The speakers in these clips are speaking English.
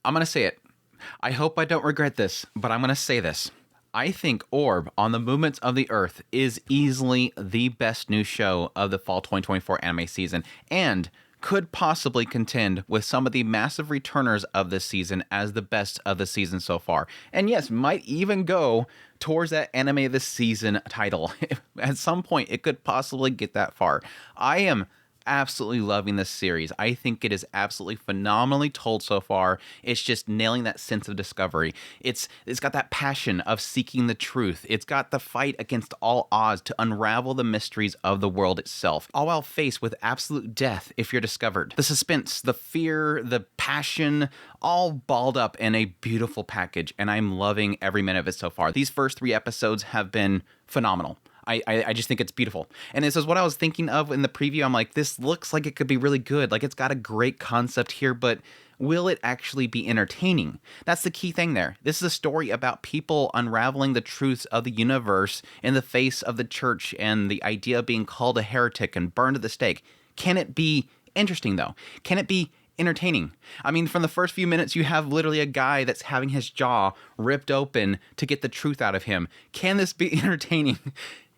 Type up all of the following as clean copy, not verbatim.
I'm going to say it. I hope I don't regret this, but I'm going to say this. I think Orb on the Movements of the Earth is easily the best new show of the fall 2024 anime season, and could possibly contend with some of the massive returners of this season as the best of the season so far. And yes, might even go towards that anime of the season title. At some point, it could possibly get that far. I am absolutely loving this series. I think it is absolutely phenomenally told so far. It's just nailing that sense of discovery. It's got that passion of seeking the truth. It's got the fight against all odds to unravel the mysteries of the world itself, all while faced with absolute death if you're discovered. The suspense, the fear, the passion, all balled up in a beautiful package, and I'm loving every minute of it so far. These first 3 episodes have been phenomenal. I just think it's beautiful. And this is what I was thinking of in the preview. I'm like, this looks like it could be really good. Like, it's got a great concept here, but will it actually be entertaining? That's the key thing there. This is a story about people unraveling the truths of the universe in the face of the church and the idea of being called a heretic and burned at the stake. Can it be interesting, though? Can it be entertaining? I mean, from the first few minutes, you have literally a guy that's having his jaw ripped open to get the truth out of him. Can this be entertaining?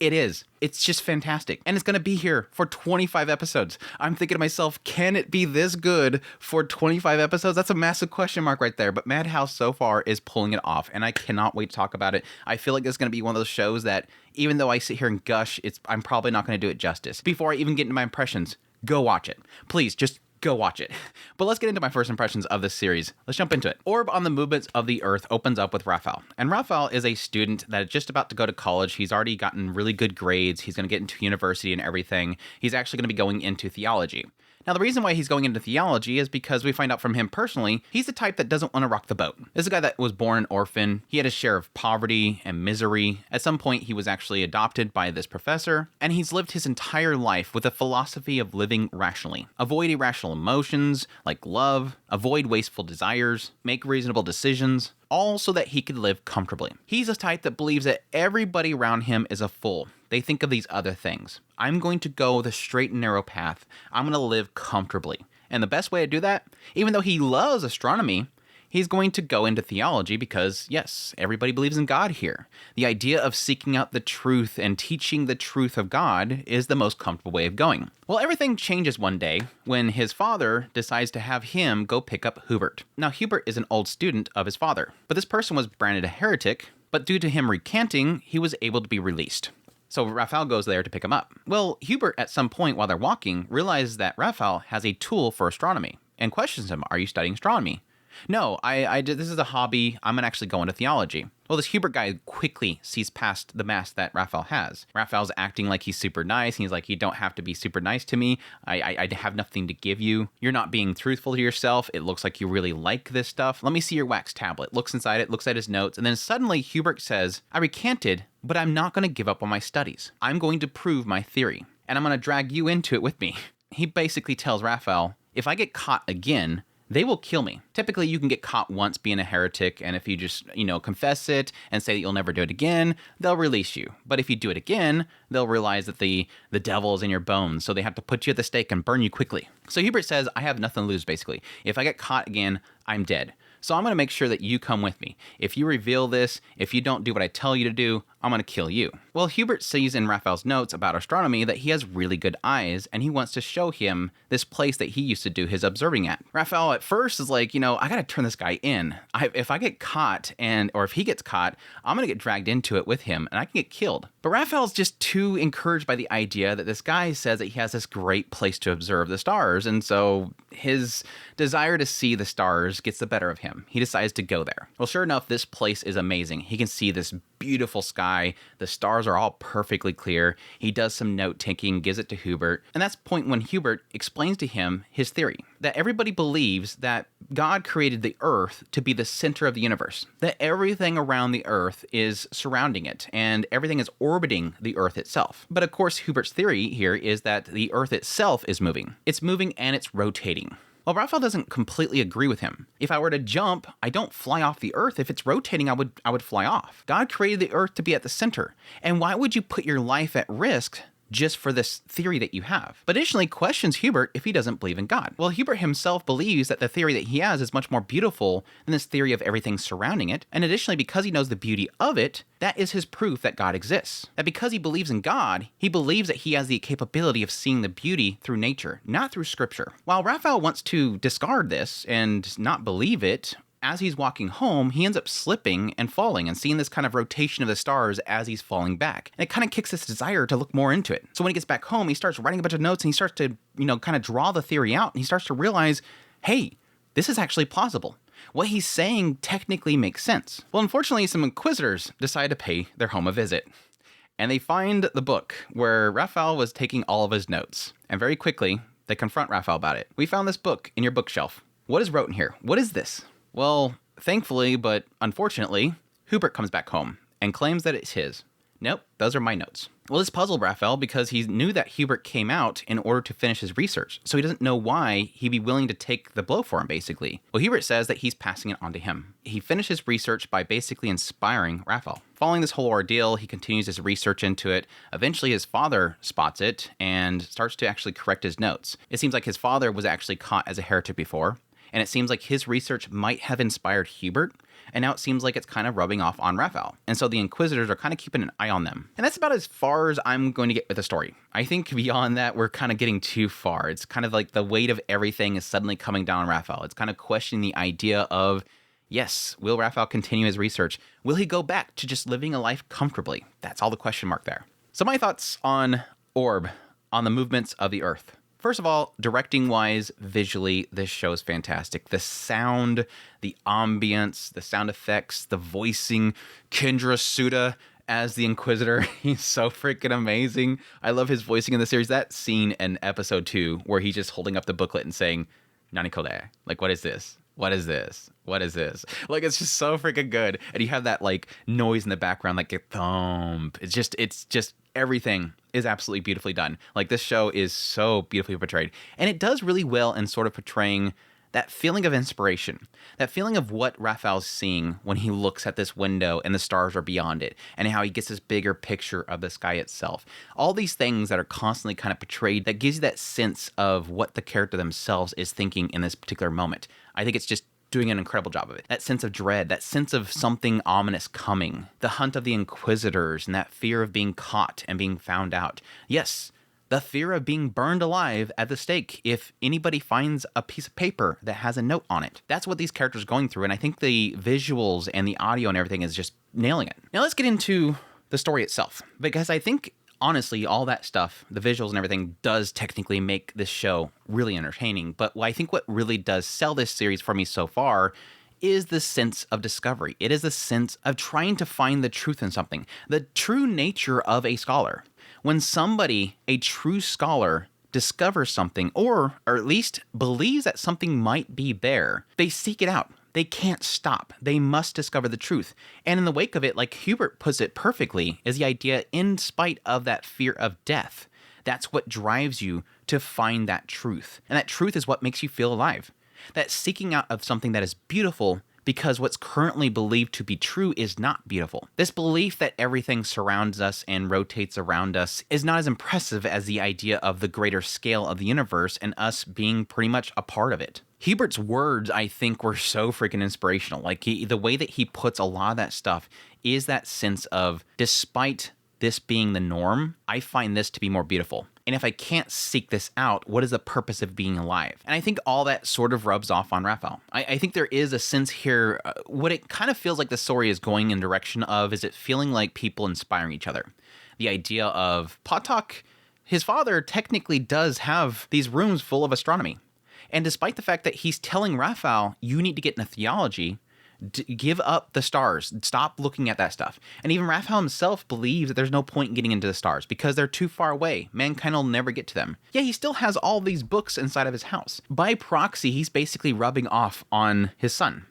It is. It's just fantastic. And it's going to be here for 25 episodes. I'm thinking to myself, can it be this good for 25 episodes? That's a massive question mark right there. But Madhouse so far is pulling it off, and I cannot wait to talk about it. I feel like it's going to be one of those shows that, even though I sit here and gush, I'm probably not going to do it justice. Before I even get into my impressions, go watch it. Please, just go watch it. But let's get into my first impressions of this series. Let's jump into it. Orb on the Movements of the Earth opens up with Raphael. And Raphael is a student that is just about to go to college. He's already gotten really good grades. He's going to get into university and everything. He's actually going to be going into theology. Now, the reason why he's going into theology is because we find out from him personally, he's the type that doesn't want to rock the boat. This is a guy that was born an orphan. He had his share of poverty and misery. At some point, he was actually adopted by this professor, and he's lived his entire life with a philosophy of living rationally. Avoid irrational emotions like love, avoid wasteful desires, make reasonable decisions, all so that he could live comfortably. He's a type that believes that everybody around him is a fool. They think of these other things. I'm going to go the straight and narrow path. I'm going to live comfortably. And the best way to do that, even though he loves astronomy, he's going to go into theology because, yes, everybody believes in God here. The idea of seeking out the truth and teaching the truth of God is the most comfortable way of going. Well, everything changes one day when his father decides to have him go pick up Hubert. Now, Hubert is an old student of his father, but this person was branded a heretic, but due to him recanting, he was able to be released. So Raphael goes there to pick him up. Well, Hubert, at some point while they're walking, realizes that Raphael has a tool for astronomy and questions him, "Are you studying astronomy?" "No, I did. This is a hobby. I'm going to actually go into theology." Well, this Hubert guy quickly sees past the mask that Raphael has. Raphael's acting like he's super nice. He's like, "You don't have to be super nice to me. I have nothing to give you. You're not being truthful to yourself. It looks like you really like this stuff. Let me see your wax tablet." Looks inside it, looks at his notes, and then suddenly Hubert says, "I recanted, but I'm not going to give up on my studies. I'm going to prove my theory, and I'm going to drag you into it with me." He basically tells Raphael, if I get caught again, they will kill me. Typically, you can get caught once being a heretic, and if you just, confess it and say that you'll never do it again, they'll release you. But if you do it again, they'll realize that the devil is in your bones, so they have to put you at the stake and burn you quickly. So Hubert says, I have nothing to lose, basically. If I get caught again, I'm dead. So I'm going to make sure that you come with me. If you reveal this, if you don't do what I tell you to do, I'm going to kill you. Well, Hubert sees in Raphael's notes about astronomy that he has really good eyes, and he wants to show him this place that he used to do his observing at. Raphael at first is like, I got to turn this guy in. If I get caught, or if he gets caught, I'm going to get dragged into it with him, and I can get killed. But Raphael's just too encouraged by the idea that this guy says that he has this great place to observe the stars, and so his desire to see the stars gets the better of him. He decides to go there. Well, sure enough, this place is amazing. He can see this beautiful sky. The stars are all perfectly clear. He does some note taking, gives it to Hubert. And that's the point when Hubert explains to him his theory that everybody believes that God created the earth to be the center of the universe, that everything around the earth is surrounding it and everything is orbiting the earth itself. But of course, Hubert's theory here is that the earth itself is moving. It's moving and it's rotating. Well, Raphael doesn't completely agree with him. If I were to jump, I don't fly off the earth. If it's rotating, I would fly off. God created the earth to be at the center. And why would you put your life at risk just for this theory that you have. But additionally questions Hubert if he doesn't believe in God. Well, Hubert himself believes that the theory that he has is much more beautiful than this theory of everything surrounding it. And additionally, because he knows the beauty of it, that is his proof that God exists. That because he believes in God, he believes that he has the capability of seeing the beauty through nature, not through scripture. While Raphael wants to discard this and not believe it, as he's walking home, he ends up slipping and falling and seeing this kind of rotation of the stars as he's falling back. And it kind of kicks this desire to look more into it. So when he gets back home, he starts writing a bunch of notes and he starts to, kind of draw the theory out, and he starts to realize, hey, this is actually plausible. What he's saying technically makes sense. Well, unfortunately, some Inquisitors decide to pay their home a visit. And they find the book where Raphael was taking all of his notes. And very quickly, they confront Raphael about it. We found this book in your bookshelf. What is wrote in here? What is this? Well, thankfully, but unfortunately, Hubert comes back home and claims that it's his. Nope, those are my notes. Well, this puzzled Raphael because he knew that Hubert came out in order to finish his research, so he doesn't know why he'd be willing to take the blow for him, basically. Well, Hubert says that he's passing it on to him. He finishes research by basically inspiring Raphael. Following this whole ordeal, he continues his research into it. Eventually, his father spots it and starts to actually correct his notes. It seems like his father was actually caught as a heretic before, and it seems like his research might have inspired Hubert, and now it seems like it's kind of rubbing off on Raphael. And so the Inquisitors are kind of keeping an eye on them. And that's about as far as I'm going to get with the story. I think beyond that, we're kind of getting too far. It's kind of like the weight of everything is suddenly coming down on Raphael. It's kind of questioning the idea of, yes, will Raphael continue his research? Will he go back to just living a life comfortably? That's all the question mark there. So my thoughts on Orb, on the movements of the Earth. First of all, directing-wise, visually, this show is fantastic. The sound, the ambience, the sound effects, the voicing, Kendra Suda as the Inquisitor, he's so freaking amazing. I love his voicing in the series. That scene in episode 2 where he's just holding up the booklet and saying, "Nani kore?" Like, what is this? What is this? What is this? Like, it's just so freaking good. And you have that, like, noise in the background, like a thump. It's just everything is absolutely beautifully done. Like, this show is so beautifully portrayed. And it does really well in sort of portraying that feeling of inspiration, that feeling of what Raphael's seeing when he looks at this window and the stars are beyond it, and how he gets this bigger picture of the sky itself. All these things that are constantly kind of portrayed that gives you that sense of what the character themselves is thinking in this particular moment. I think it's just doing an incredible job of it. That sense of dread, that sense of something ominous coming, the hunt of the Inquisitors, and that fear of being caught and being found out. Yes, the fear of being burned alive at the stake if anybody finds a piece of paper that has a note on it. That's what these characters are going through, and I think the visuals and the audio and everything is just nailing it. Now let's get into the story itself, because I think, honestly, all that stuff, the visuals and everything, does technically make this show really entertaining, but I think what really does sell this series for me so far is the sense of discovery. It is the sense of trying to find the truth in something, the true nature of a scholar. When somebody, a true scholar, discovers something, or at least believes that something might be there, they seek it out. They can't stop. They must discover the truth. And in the wake of it, like Hubert puts it perfectly, is the idea, in spite of that fear of death, that's what drives you to find that truth. And that truth is what makes you feel alive. That seeking out of something that is beautiful because what's currently believed to be true is not beautiful. This belief that everything surrounds us and rotates around us is not as impressive as the idea of the greater scale of the universe and us being pretty much a part of it. Hubert's words, I think, were so freaking inspirational. Like, the way that he puts a lot of that stuff is that sense of, despite this being the norm, I find this to be more beautiful. And if I can't seek this out, what is the purpose of being alive? And I think all that sort of rubs off on Raphael. I think there is a sense here, what it kind of feels like the story is going in direction of, is it feeling like people inspiring each other. The idea of Potok, his father technically does have these rooms full of astronomy. And despite the fact that he's telling Raphael, you need to get into theology, give up the stars, stop looking at that stuff. And even Raphael himself believes that there's no point in getting into the stars because they're too far away. Mankind will never get to them. Yeah, he still has all these books inside of his house. By proxy, he's basically rubbing off on his son.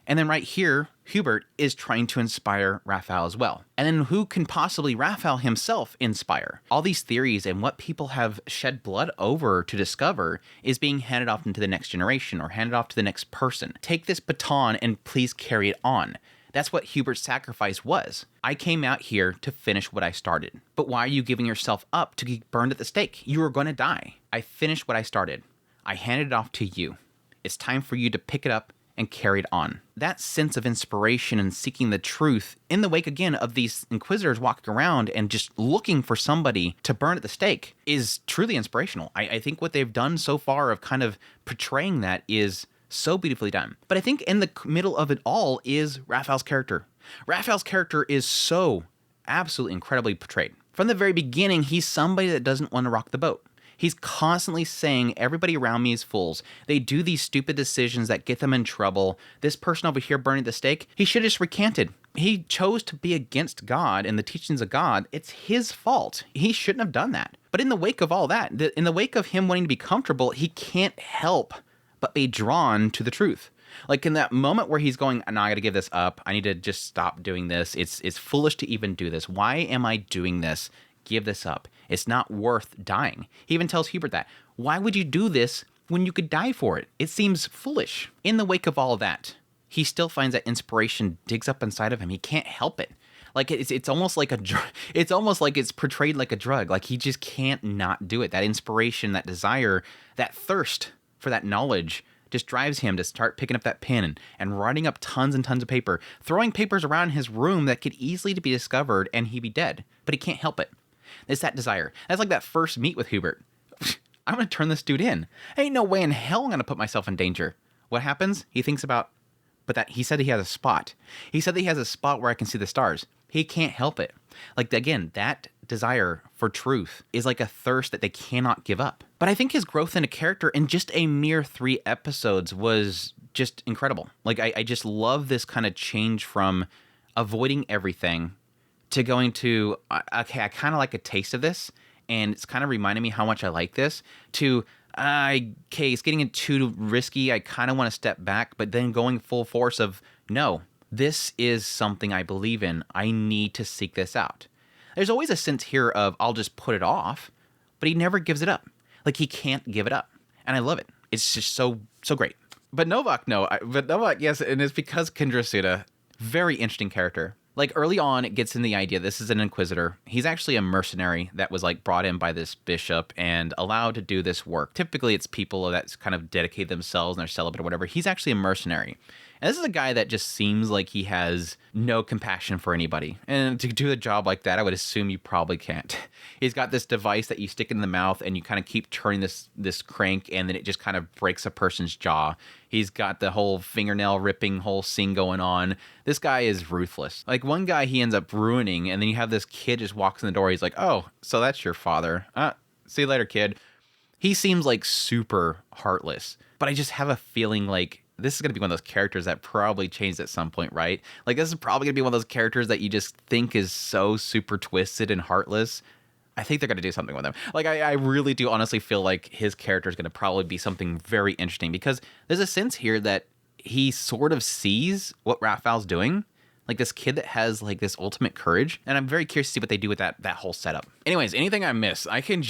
And then right here, Hubert is trying to inspire Raphael as well. And then who can possibly Raphael himself inspire? All these theories and what people have shed blood over to discover is being handed off into the next generation or handed off to the next person. Take this baton and please carry it on. That's what Hubert's sacrifice was. I came out here to finish what I started. But why are you giving yourself up to get burned at the stake? You are going to die. I finished what I started. I handed it off to you. It's time for you to pick it up and carry it on. That sense of inspiration and seeking the truth in the wake, again, of these Inquisitors walking around and just looking for somebody to burn at the stake is truly inspirational. I think what they've done so far of kind of portraying that is so beautifully done. But I think in the middle of it all is Raphael's character. Raphael's character is so absolutely incredibly portrayed. From the very beginning, he's somebody that doesn't want to rock the boat. He's constantly saying, everybody around me is fools. They do these stupid decisions that get them in trouble. This person over here burning the stake, he should have just recanted. He chose to be against God and the teachings of God. It's his fault. He shouldn't have done that. But in the wake of all that, in the wake of him wanting to be comfortable, he can't help but be drawn to the truth. Like in that moment where he's going, no, I got to give this up. I need to just stop doing this. It's foolish to even do this. Why am I doing this? Give this up. It's not worth dying. He even tells Hubert that. Why would you do this when you could die for it? It seems foolish. In the wake of all of that, he still finds that inspiration digs up inside of him. He can't help it. Like it's almost like it's almost like it's portrayed like a drug. Like he just can't not do it. That inspiration, that desire, that thirst for that knowledge just drives him to start picking up that pen and writing up tons and tons of paper, throwing papers around his room that could easily be discovered and he'd be dead. But he can't help it. It's that desire. That's like that first meet with Hubert. I'm going to turn this dude in. Ain't no way in hell I'm going to put myself in danger. What happens? He thinks about, but that he said he has a spot. He said that he has a spot where I can see the stars. He can't help it. Like, again, that desire for truth is like a thirst that they cannot give up. But I think his growth in a character in just a mere 3 episodes was just incredible. Like, I just love this kind of change from avoiding everything to going to, okay, I kind of like a taste of this, and it's kind of reminding me how much I like this, to, okay, it's getting too risky, I kind of want to step back, but then going full force of, no, this is something I believe in. I need to seek this out. There's always a sense here of, I'll just put it off, but he never gives it up. Like, he can't give it up. And I love it. It's just so great. But Novak, yes, and it's because Kendra Suda, very interesting character. Like, early on, it gets in the idea this is an Inquisitor. He's actually a mercenary that was, like, brought in by this bishop and allowed to do this work. Typically, it's people that kind of dedicate themselves and they're celibate or whatever. He's actually a mercenary. And this is a guy that just seems like he has no compassion for anybody. And to do a job like that, I would assume you probably can't. He's got this device that you stick in the mouth and you kind of keep turning this crank and then it just kind of breaks a person's jaw. He's got the whole fingernail ripping whole scene going on. This guy is ruthless. Like, one guy he ends up ruining, and then you have this kid just walks in the door. He's like, oh, so that's your father. See you later, kid. He seems like super heartless. But I just have a feeling like this is going to be one of those characters that probably changed at some point, right? Like, this is probably going to be one of those characters that you just think is so super twisted and heartless. I think they're going to do something with him. Like, I really do honestly feel like his character is going to probably be something very interesting, because there's a sense here that he sort of sees what Raphael's doing. Like, this kid that has, like, this ultimate courage. And I'm very curious to see what they do with that whole setup. Anyways, anything I miss, I can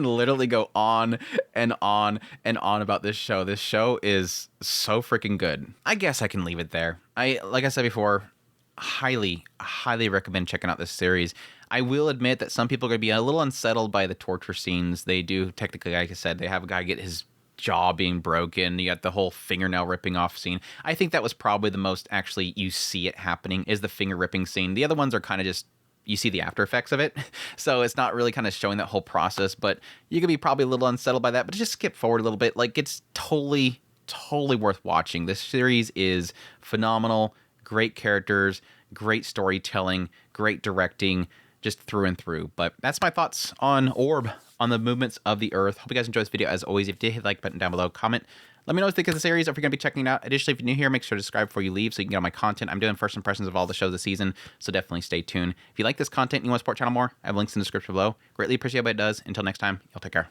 literally go on and on and on about this show. This show is so freaking good. I guess I can leave it there. Like I said before, highly recommend checking out this series. I will admit that some people are going to be a little unsettled by the torture scenes. They do, technically, like I said, they have a guy get his jaw being broken. You got the whole fingernail ripping off scene. I think that was probably the most actually you see it happening, is the finger ripping scene. The other ones are kind of just, you see the after effects of it. So it's not really kind of showing that whole process, but you could be probably a little unsettled by that, but just skip forward a little bit. Like, it's totally worth watching. This series is phenomenal. Great characters, great storytelling, great directing, just through and through. But that's my thoughts on Orb, on the movements of the Earth. Hope you guys enjoyed this video. As always, if you did, hit the like button down below, comment. Let me know what you think of the series, or if you're going to be checking it out. Additionally, if you're new here, make sure to subscribe before you leave so you can get all my content. I'm doing first impressions of all the shows this season, so definitely stay tuned. If you like this content and you want to support the channel more, I have links in the description below. Greatly appreciate what it does. Until next time, y'all take care.